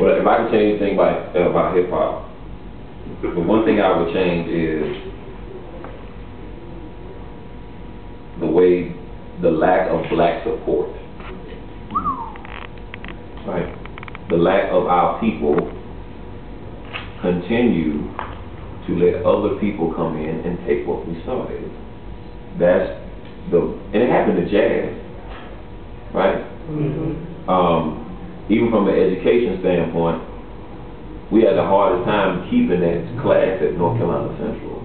Well, if I could change anything about hip hop, the one thing I would change is the lack of black support. Right? The lack of our people continue to let other people come in and take what we started. And it happened to jazz, right? Even from an education standpoint, we had the hardest time keeping that class at North Carolina Central.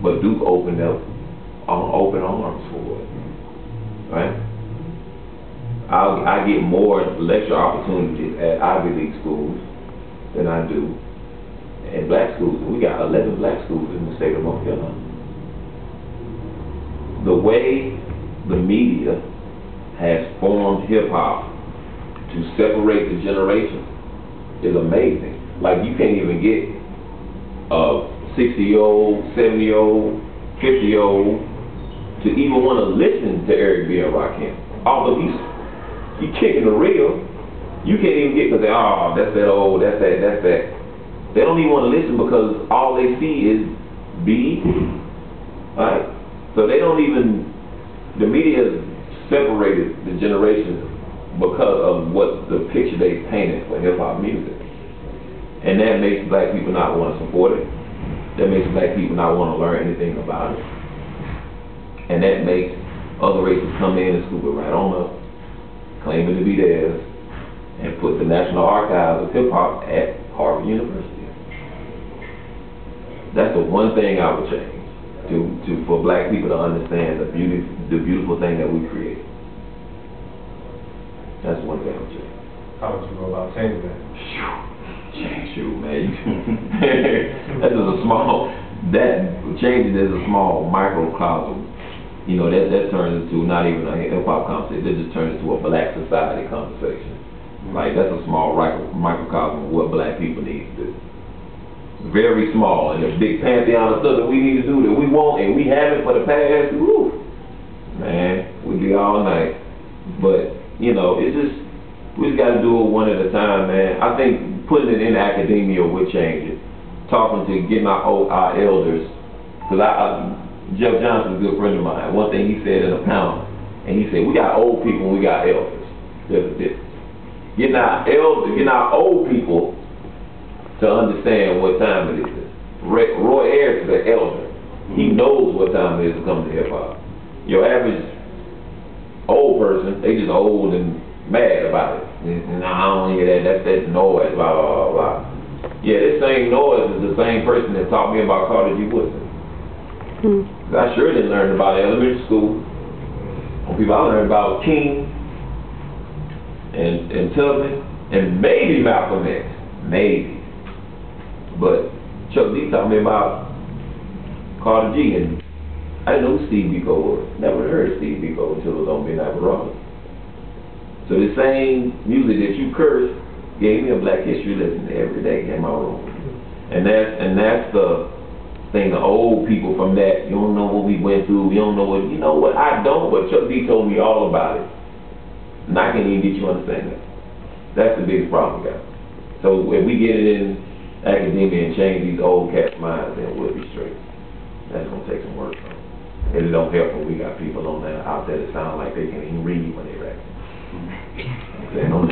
But Duke opened up open arms for it, right? I get more lecture opportunities at Ivy League schools than I do in black schools. We got 11 black schools in the state of North Carolina. The way the media has formed hip-hop to separate the generations is amazing. Like, you can't even get a 60-year-old, 70-year-old, 50-year-old to even want to listen to Eric B. and Rakim. Although he's kicking the real, you can't even get, because that's that old, that's that. They don't even want to listen because all they see is B, right? So they don't even, the media has separated the generations because of what the picture they painted for hip-hop music. And that makes black people not want to support it. That makes black people not want to learn anything about it. And that makes other races come in and scoop it right on up, claiming to be theirs, and put the National Archives of Hip-Hop at Harvard University. That's the one thing I would change, for black people to understand the beautiful thing that we created. That's one thing I would change. How would you go about changing that? Shoot, man. That changing is a small microcosm. You know, that turns into not even a hip-hop conversation. That just turns into a black society conversation. Like, that's a small microcosm of what black people need to do. Very small, and the big pantheon of stuff that we need to do that we want and we haven't for the past, woo, man, we'd be all night. But, you know, we just got to do it one at a time, man. I think putting it in academia would change it. Getting our elders, because Jeff Johnson's a good friend of mine. One thing he said in a panel, and he said, we got old people and we got elders. There's a difference. Getting our old people to understand what time it is. Roy Ayers is an elder. He knows what time it is to come to hip-hop. Your average old person, they just old and mad about it. No, I don't hear that. That's noise, blah, blah, blah, blah. Yeah, this same noise is the same person that taught me about Carter G. Woodson. I sure didn't learn about elementary school. People I learned about King and Tubman and maybe Malcolm X, maybe. But Chuck D taught me about Carter G, and I didn't know who Steve Biko was. Never heard of Steve Biko until it was on Midnight Marauders. So the same music that you curse gave me a black history lesson every day in my room. And that's the thing, the old people from that, you don't know what we went through, you don't know what, you know what, I don't, but Chuck D told me all about it. And I can't even get you to understand that. That's the biggest problem we got. So if we get it in academia and change these old cats' minds, then we'll be straight. That's going to take some work. And it don't help when we got people out there that sound like they can't even read when they rap. You know?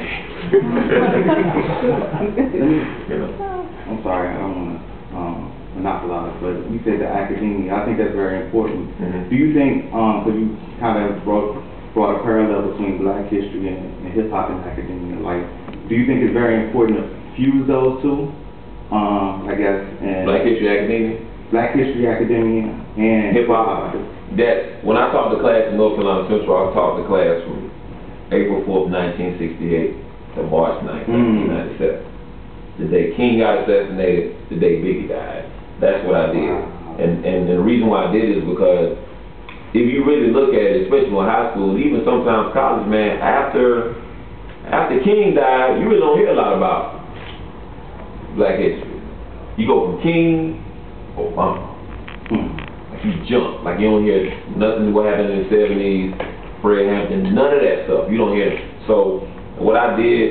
I'm sorry, I don't want to monopolize, but you said the academia. I think that's very important. Do you think, because you kind of brought a parallel between black history and hip-hop and academia, like, do you think it's very important to fuse those two? I guess, and Black History Academia? Black History Academia and hip-hop. That, when I taught the class in North Carolina Central, I taught the class from April 4th, 1968 to March 9th, 1997. The day King got assassinated, the day Biggie died. That's what I did. And the reason why I did it is because if you really look at it, especially in high school, even sometimes college, man, after King died, you really don't hear a lot about black history. You go from King, Obama. Like you jump. Like you don't hear nothing what happened in the 70s, Fred Hampton, none of that stuff. You don't hear it. So what I did